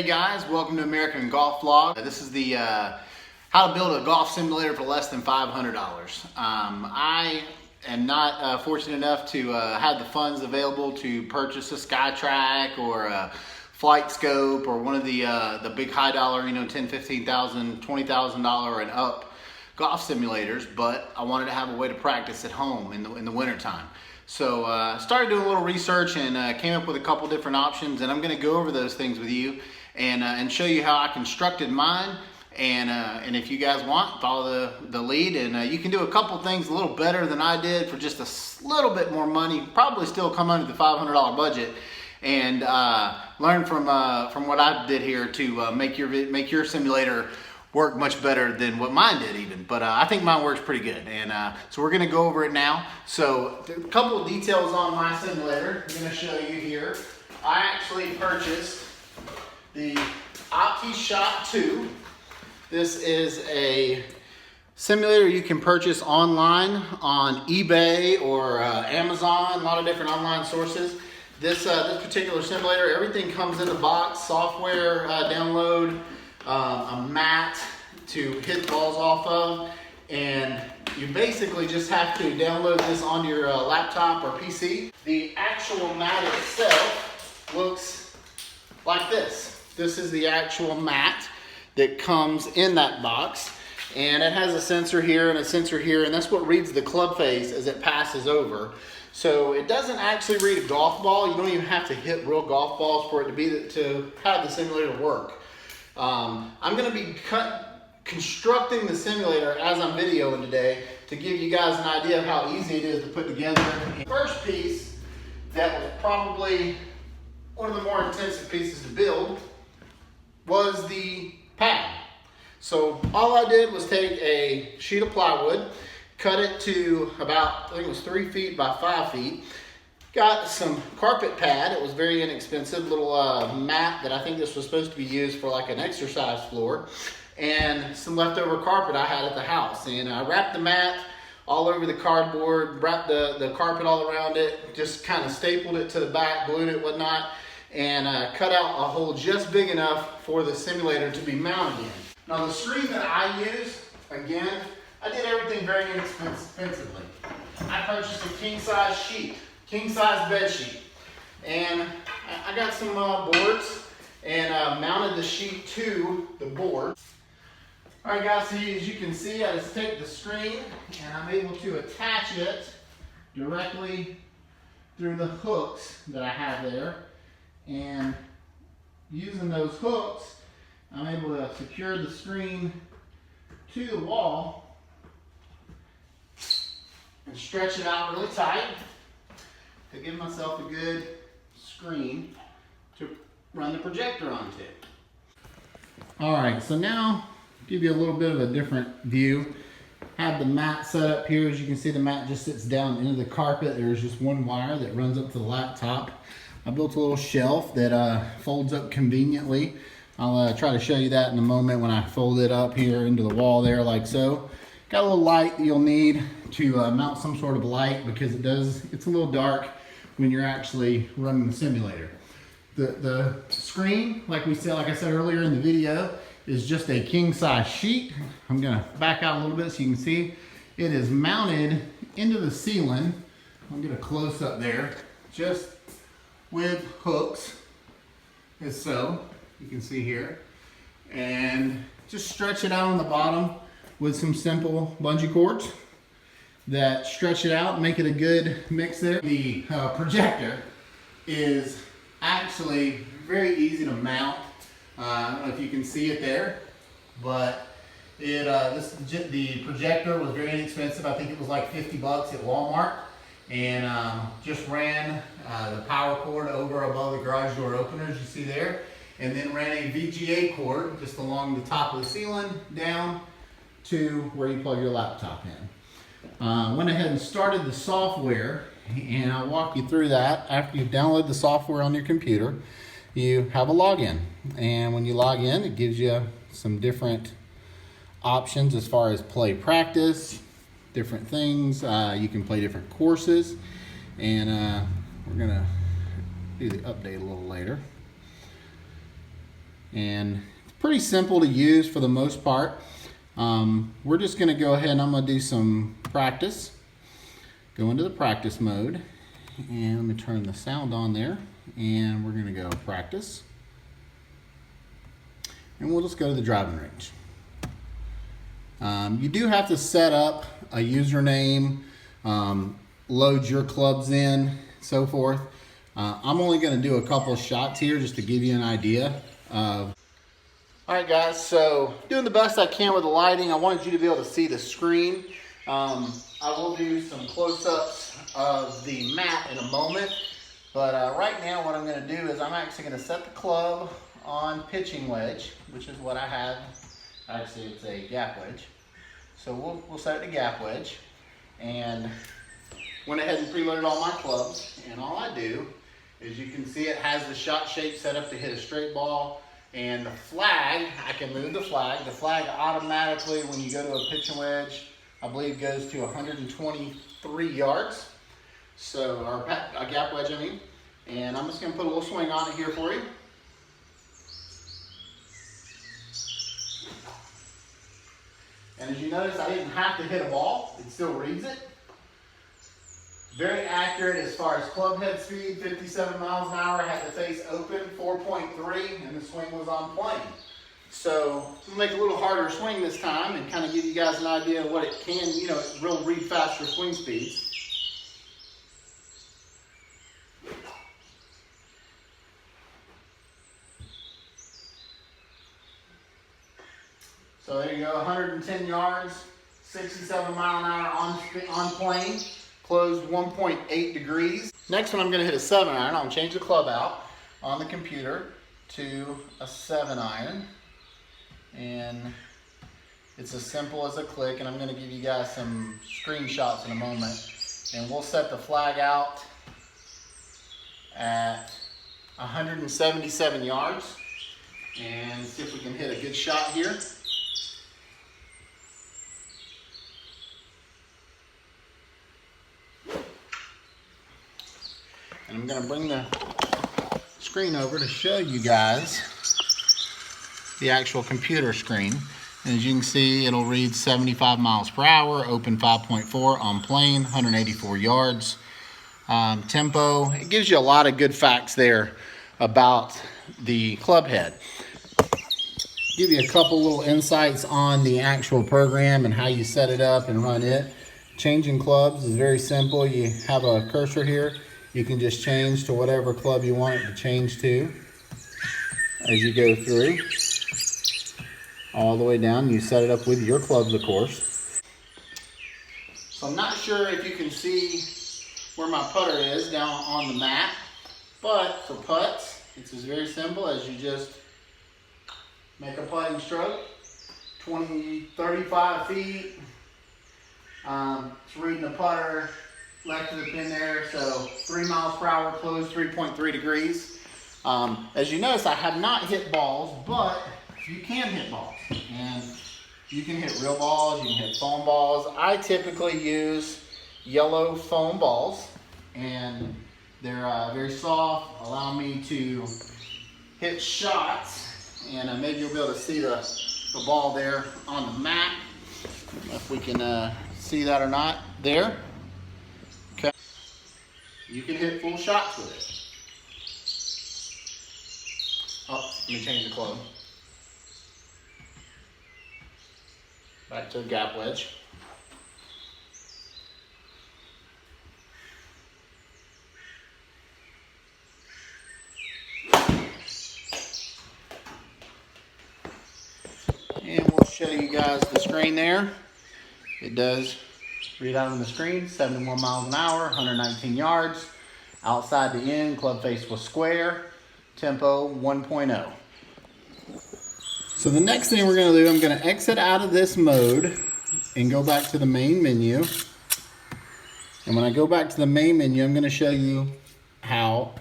Hey guys, welcome to American Golf Vlog. This is the how to build a golf simulator for less than $500. I am not fortunate enough to have the funds available to purchase a SkyTrack or a FlightScope or one of the big high dollar, $10,000, $15,000, $20,000 and up golf simulators, but I wanted to have a way to practice at home in the winter time. So started doing a little research and came up with a couple different options, and I'm going to go over those things with you and show you how I constructed mine. And if you guys want, follow the lead, and you can do a couple things a little better than I did for just a little bit more money. Probably still come under the $500 budget, and learn from what I did here to make your simulator work much better than what mine did even. But I think mine works pretty good, and so we're going to go over it now. So a couple of details on my simulator I'm going to show you here. I actually purchased the OptiShot 2. This is a simulator you can purchase online on eBay or Amazon, a lot of different online sources. This particular simulator, everything comes in the box, software download, a mat to hit balls off of, and you basically just have to download this onto your laptop or PC. The actual mat itself looks like this. This is the actual mat that comes in that box, and it has a sensor here and a sensor here, and that's what reads the club face as it passes over. So it doesn't actually read a golf ball. You don't even have to hit real golf balls for it to have the simulator work. I'm going to be constructing the simulator as I'm videoing today to give you guys an idea of how easy it is to put together. The first piece that was probably one of the more intensive pieces to build was the pad. So all I did was take a sheet of plywood, cut it to about, I think it was 3 feet by 5 feet. Got some carpet pad. It was very inexpensive, little mat that I think this was supposed to be used for like an exercise floor, and some leftover carpet I had at the house. And I wrapped the mat all over the cardboard, wrapped the carpet all around it, just kind of stapled it to the back, glued it, whatnot, and cut out a hole just big enough for the simulator to be mounted in. Now the screen that I used, again, I did everything very inexpensively. I purchased a king-size sheet. King-size bed sheet, and I got some boards and mounted the sheet to the board. All right, guys, so as you can see, I just take the screen and I'm able to attach it directly through the hooks that I have there, and using those hooks, I'm able to secure the screen to the wall and stretch it out really tight to give myself a good screen to run the projector onto. All right, so now give you a little bit of a different view. Have the mat set up here. As you can see, the mat just sits down into the carpet. There's just one wire that runs up to the laptop. I built a little shelf that folds up conveniently. I'll try to show you that in a moment when I fold it up here into the wall there like so. Got a little light that you'll need to mount some sort of light, because it's a little dark when you're actually running the simulator. The screen, like I said earlier in the video, is just a king-size sheet. I'm gonna back out a little bit so you can see. It is mounted into the ceiling. I'll get a close-up there, just with hooks, as so. You can see here. And just stretch it out on the bottom with some simple bungee cords that stretch it out and make it a good mix there. The projector is actually very easy to mount. I don't know if you can see it there, but the projector was very inexpensive. I think it was like 50 bucks at Walmart, and just ran the power cord over above the garage door openers you see there, and then ran a VGA cord just along the top of the ceiling down to where you plug your laptop in. Went ahead and started the software, and I'll walk you through that. After you download the software on your computer, you have a login, and when you log in, it gives you some different options as far as play practice, different things. You can play different courses, and we're gonna do the update a little later. And it's pretty simple to use for the most part. We're just gonna go ahead and I'm gonna do some practice. Go into the practice mode, and let me turn the sound on there, and we're gonna go practice. And we'll just go to the driving range. You do have to set up a username, load your clubs in, so forth. I'm only gonna do a couple shots here just to give you an idea of. All right guys, so doing the best I can with the lighting. I wanted you to be able to see the screen. I will do some close-ups of the mat in a moment, but right now what I'm gonna do is I'm actually gonna set the club on pitching wedge, which is what I have. Actually, it's a gap wedge. So we'll set it to gap wedge, and went ahead and preloaded all my clubs, and all I do is, you can see it has the shot shape set up to hit a straight ball, and the flag, I can move the flag. The flag automatically, when you go to a pitching wedge, I believe goes to 123 yards. So, or a gap wedge, I mean. And I'm just gonna put a little swing on it here for you. And as you notice, I didn't have to hit a ball. It still reads it. Very accurate as far as club head speed, 57 miles an hour. I had the face open, 4.3, and the swing was on plane. So I'm gonna make a little harder swing this time and kind of give you guys an idea of what it can, real read faster swing speeds. So there you go, 110 yards, 67 mile an hour on plane. Closed 1.8 degrees. Next one I'm gonna hit a 7-iron. I'll change the club out on the computer to a 7-iron. And it's as simple as a click, and I'm gonna give you guys some screenshots in a moment. And we'll set the flag out at 177 yards and see if we can hit a good shot here. And I'm gonna bring the screen over to show you guys the actual computer screen. And as you can see, it'll read 75 miles per hour, open 5.4 on plane, 184 yards. Tempo, it gives you a lot of good facts there about the club head. Give you a couple little insights on the actual program and how you set it up and run it. Changing clubs is very simple. You have a cursor here. You can just change to whatever club you want it to change to as you go through. All the way down, you set it up with your clubs, of course. So I'm not sure if you can see where my putter is down on the mat, but for putts, it's as very simple as you just make a putting stroke, 35 feet. It's reading the putter left of the pin there, so 3 miles per hour, closed 3.3 degrees. As you notice, I have not hit balls, but you can hit balls. And you can hit real balls, you can hit foam balls. I typically use yellow foam balls, and they're very soft, allow me to hit shots, and maybe you'll be able to see the ball there on the mat. I don't know if we can see that or not there. Okay. You can hit full shots with it. Oh, let me change the club. Back to a gap wedge. And we'll show you guys the screen there. It does read out on the screen, 71 miles an hour, 119 yards. Outside the in, club face was square, tempo 1.0. So the next thing we're gonna do, I'm gonna exit out of this mode and go back to the main menu. And when I go back to the main menu, I'm gonna show you how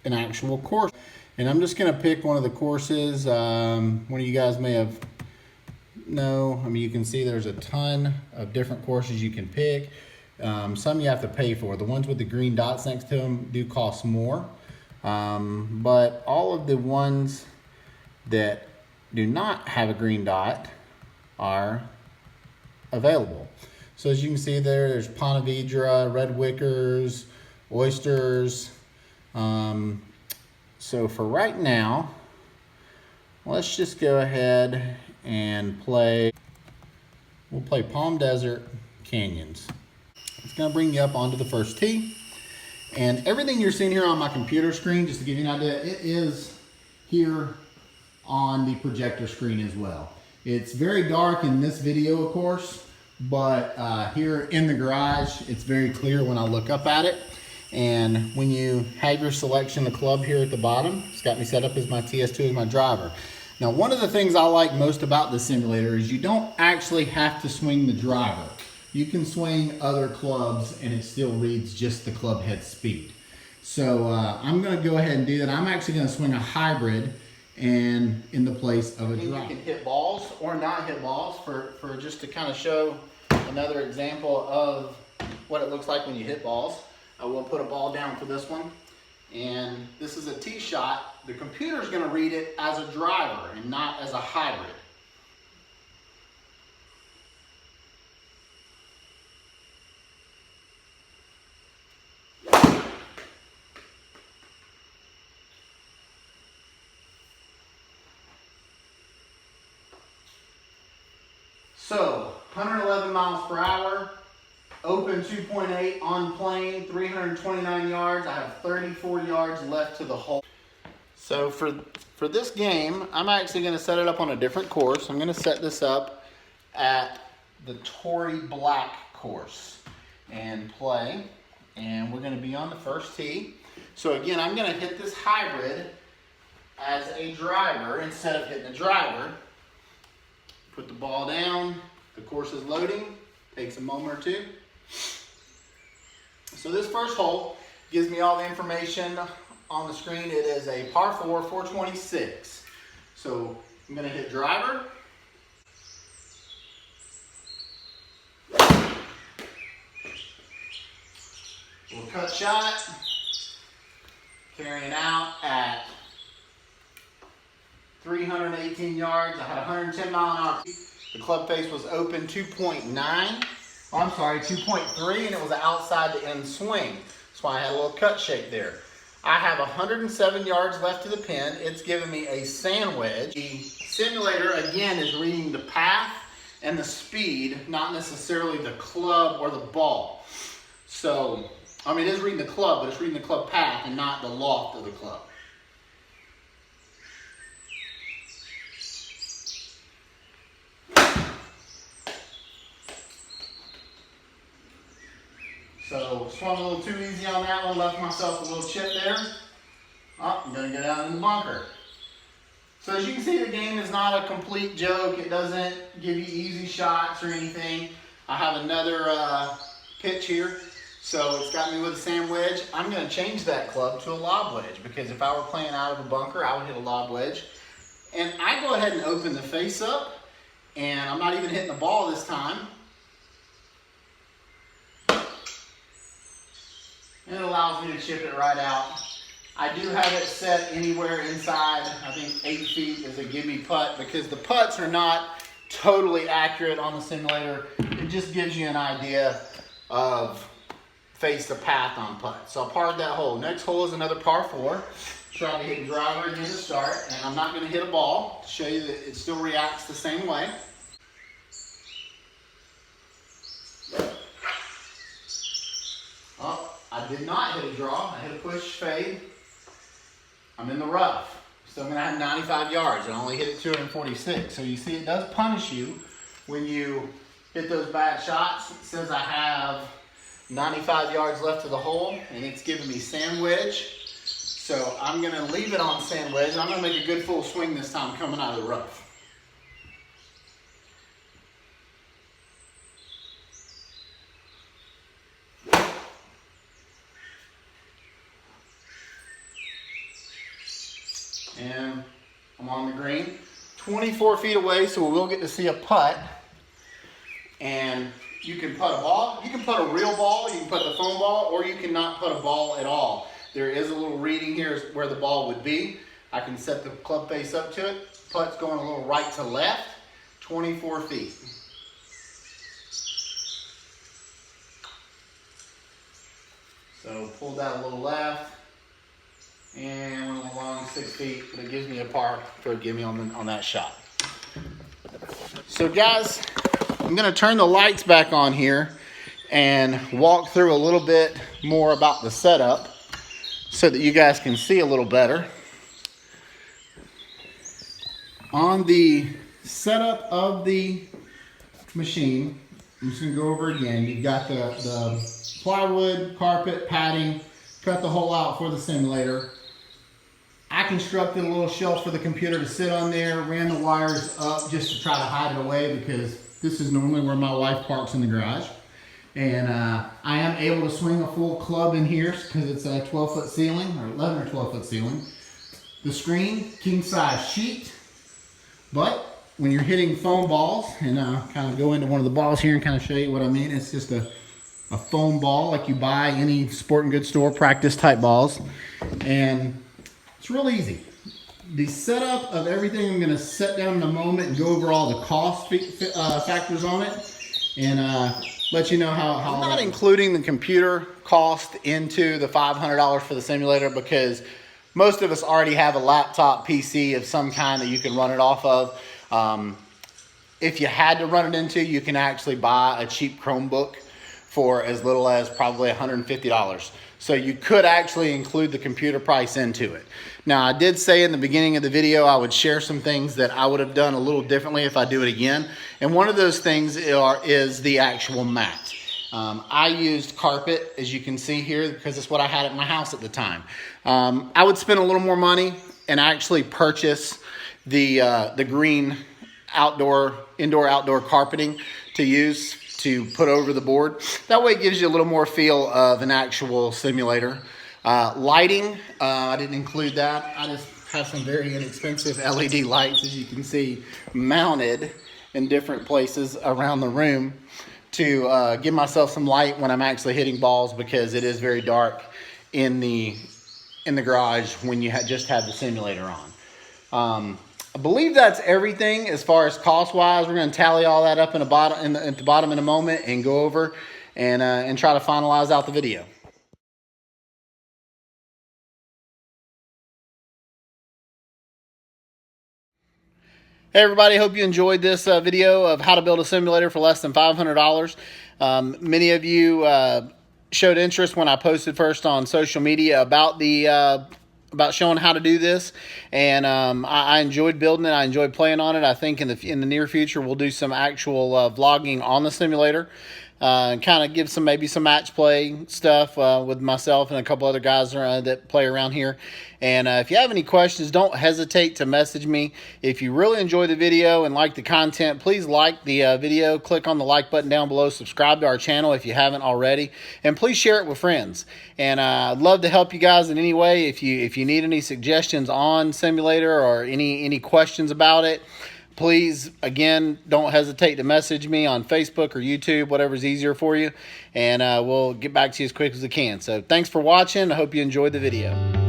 an actual course. And I'm just gonna pick one of the courses. One of you guys may have, you can see there's a ton of different courses you can pick. Some you have to pay for. The ones with the green dots next to them do cost more. But all of the ones that do not have a green dot are available. So as you can see there's Ponte Vedra, red wickers, oysters. So for right now, let's just go ahead and we'll play Palm Desert Canyons. It's gonna bring you up onto the first tee. And everything you're seeing here on my computer screen, just to give you an idea, it is here on the projector screen as well. It's very dark in this video, of course, but here in the garage, it's very clear when I look up at it. And when you have your selection of club here at the bottom, it's got me set up as my TS2 as my driver. Now, one of the things I like most about this simulator is you don't actually have to swing the driver. You can swing other clubs and it still reads just the club head speed. So I'm gonna go ahead and do that. I'm actually gonna swing a hybrid and in the place of a driver. You can hit balls or not hit balls for just to kind of show another example of what it looks like when you hit balls. I will put a ball down for this one. And this is a tee shot. The computer's gonna read it as a driver and not as a hybrid. So, 111 miles per hour, open 2.8, on plane, 329 yards. I have 34 yards left to the hole. So for this game, I'm actually gonna set it up on a different course. I'm gonna set this up at the Torrey Black course and play. And we're gonna be on the first tee. So again, I'm gonna hit this hybrid as a driver instead of hitting a driver. Put the ball down, the course is loading, takes a moment or two. So this first hole gives me all the information on the screen. It is a par 4, 426. So I'm gonna hit driver. Little cut shot, carrying out at 318 yards. I had 110 mile an hour. The club face was open 2.9. Oh, I'm sorry, 2.3, and it was an outside the end swing. That's why I had a little cut shape there. I have 107 yards left to the pin. It's giving me a sand wedge. The simulator, again, is reading the path and the speed, not necessarily the club or the ball. So, I mean, it is reading the club, but it's reading the club path and not the loft of the club. So swung a little too easy on that one, left myself a little chip there. Oh, I'm gonna go down in the bunker. So as you can see, the game is not a complete joke. It doesn't give you easy shots or anything. I have another pitch here. So it's got me with a sand wedge. I'm gonna change that club to a lob wedge because if I were playing out of a bunker, I would hit a lob wedge. And I go ahead and open the face up, and I'm not even hitting the ball this time. And it allows me to chip it right out. I do have it set anywhere inside, I think 8 feet is a gimme putt because the putts are not totally accurate on the simulator. It just gives you an idea of face the path on putt. So I'll park that hole. Next hole is another par 4. Trying to hit driver again to start, and I'm not going to hit a ball to show you that it still reacts the same way. Oh, I did not hit a draw. I hit a push fade. I'm in the rough. So I'm going to have 95 yards. I only hit it 246. So you see it does punish you when you hit those bad shots. It says I have 95 yards left to the hole, and it's giving me sand wedge. So I'm going to leave it on sand wedge, and I'm going to make a good full swing this time coming out of the rough. And I'm on the green. 24 feet away, so we will get to see a putt. And you can putt a ball. You can putt a real ball, you can putt the foam ball, or you can not putt a ball at all. There is a little reading here where the ball would be. I can set the club face up to it. Putt's going a little right to left, 24 feet. So pull that a little left and went along 6 feet, but it gives me a par for give me on that shot. So guys, I'm gonna turn the lights back on here and walk through a little bit more about the setup so that you guys can see a little better. On the setup of the machine, I'm just gonna go over again. You've got the plywood, carpet, padding, cut the hole out for the simulator. I constructed a little shelf for the computer to sit on there, ran the wires up just to try to hide it away because this is normally where my wife parks in the garage. And I am able to swing a full club in here because it's a 12-foot ceiling, or 11 or 12-foot ceiling. The screen, king size sheet. But when you're hitting foam balls, and I'll kind of go into one of the balls here and kind of show you what I mean. It's just a foam ball like you buy any sporting goods store, practice type balls. And it's real easy. The setup of everything, I'm gonna set down in a moment and go over all the cost factors on it and let you know how I'm not including the computer cost into the $500 for the simulator because most of us already have a laptop PC of some kind that you can run it off of. If you had to run it into, you can actually buy a cheap Chromebook for as little as probably $150. So you could actually include the computer price into it. Now, I did say in the beginning of the video I would share some things that I would have done a little differently if I do it again. And one of those things is the actual mat. I used carpet, as you can see here, because it's what I had at my house at the time. I would spend a little more money and actually purchase the green indoor-outdoor carpeting to use to put over the board. That way it gives you a little more feel of an actual simulator. Lighting, I didn't include that. I just have some very inexpensive LED lights, as you can see, mounted in different places around the room to give myself some light when I'm actually hitting balls because it is very dark in the garage when you just have the simulator on. I believe that's everything as far as cost-wise. We're going to tally all that up at the bottom in a moment and go over and try to finalize out the video. Hey everybody, hope you enjoyed this video of how to build a simulator for less than $500. Many of you showed interest when I posted first on social media about showing how to do this, and I enjoyed building it. I enjoyed playing on it. I think in the near future we'll do some actual vlogging on the simulator, kind of give maybe some match play stuff with myself and a couple other guys that play around here. And if you have any questions, don't hesitate to message me. If you really enjoy the video and like the content, please like the video, click on the like button down below, subscribe to our channel if you haven't already, and please share it with friends. And I'd love to help you guys in any way. If you need any suggestions on simulator or any questions about it, please, again, don't hesitate to message me on Facebook or YouTube, whatever's easier for you, and we'll get back to you as quick as we can. So thanks for watching. I hope you enjoyed the video.